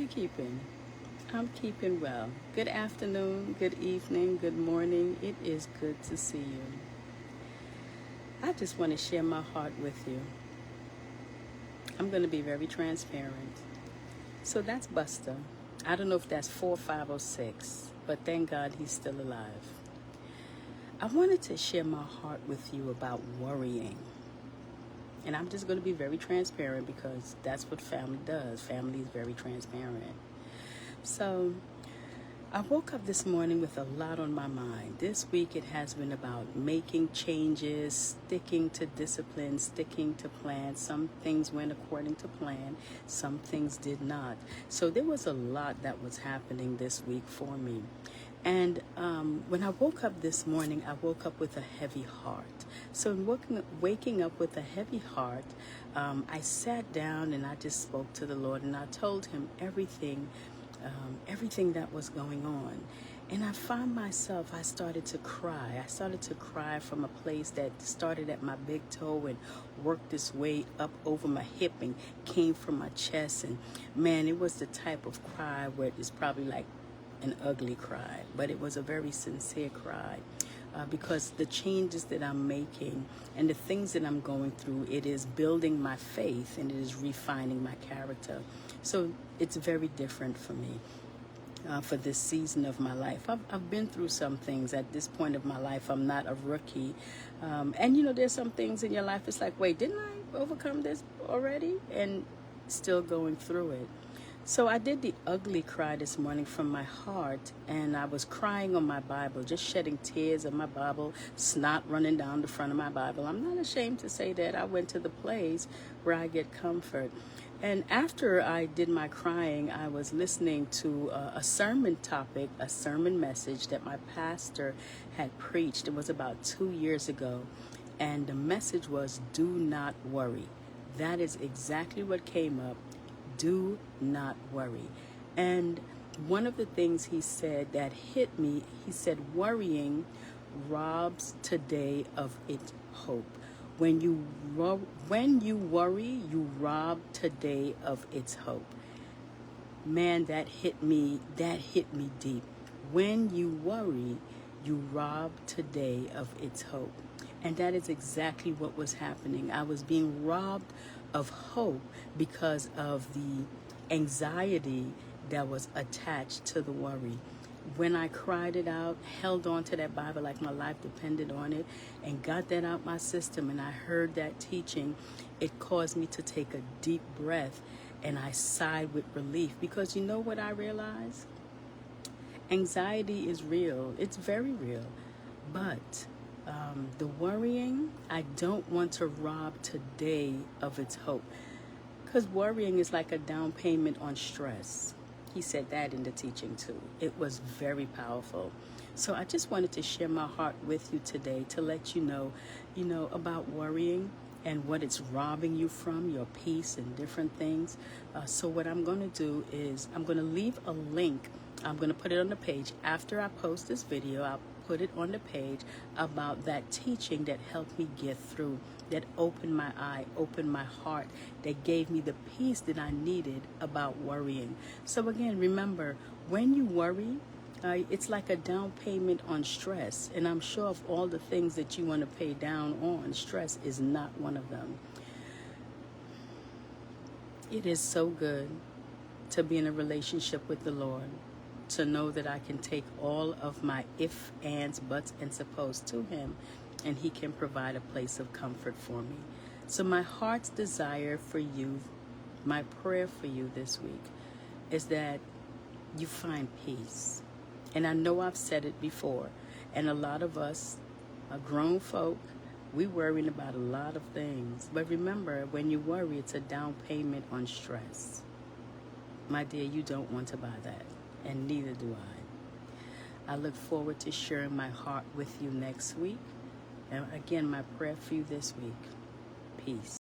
you keeping? I'm keeping well. Good afternoon, good evening, good morning. It is good to see you. I just want to share my heart with you. I'm going to be very transparent. So that's Buster. I don't know if that's 4, 5, or 6, but thank God he's still alive. I wanted to share my heart with you about worrying. And I'm just going to be very transparent because that's what family does. Family is very transparent. So I woke up this morning with a lot on my mind. This week it has been about making changes, sticking to discipline, sticking to plans. Some things went according to plan, some things did not. So there was a lot that was happening this week for me. And when I woke up this morning, I woke up with a heavy heart. So waking up with a heavy heart, I sat down and I just spoke to the Lord and I told him everything that was going on. And I found myself, I started to cry. I started to cry from a place that started at my big toe and worked its way up over my hip and came from my chest. And man, it was the type of cry where it's probably like an ugly cry, but it was a very sincere cry. Because the changes that I'm making and the things that I'm going through, it is building my faith and it is refining my character. So it's very different for me for this season of my life. I've been through some things at this point of my life. I'm not a rookie. And you know, there's some things in your life, it's like, wait, didn't I overcome this already? And still going through it. So I did the ugly cry this morning from my heart, and I was crying on my Bible, just shedding tears on my Bible, snot running down the front of my Bible. I'm not ashamed to say that. I went to the place where I get comfort. And after I did my crying, I was listening to a sermon topic, a sermon message that my pastor had preached. It was about 2 years ago, and the message was, do not worry. That is exactly what came up. Do not worry. And one of the things he said that hit me, he said, worrying robs today of its hope. When you worry, you rob today of its hope. Man, that hit me deep. When you worry, you rob today of its hope. And that is exactly what was happening. I was being robbed of hope because of the anxiety that was attached to the worry. When I cried it out, held on to that Bible like my life depended on it, and got that out my system, and I heard that teaching, it caused me to take a deep breath, and I sighed with relief. Because you know what I realized? Anxiety is real. It's very real. But the worrying, I don't want to rob today of its hope. Because worrying is like a down payment on stress. He said that in the teaching too. It was very powerful. So I just wanted to share my heart with you today to let you know about worrying and what it's robbing you from, your peace and different things. So what I'm going to do is I'm going to leave a link. I'm going to put it on the page. After I post this video, I'll put it on the page about that teaching that helped me get through, that opened my eye, opened my heart, that gave me the peace that I needed about worrying. So again, remember, when you worry, it's like a down payment on stress. And I'm sure of all the things that you want to pay down on, stress is not one of them. It is so good to be in a relationship with the Lord, to know that I can take all of my if, ands, buts, and suppose to him, and he can provide a place of comfort for me. So my heart's desire for you, my prayer for you this week, is that you find peace. And I know I've said it before, and a lot of us are grown folk, we worrying about a lot of things. But remember, when you worry, it's a down payment on stress. My dear, you don't want to buy that. And neither do I. I look forward to sharing my heart with you next week. And again, my prayer for you this week, peace.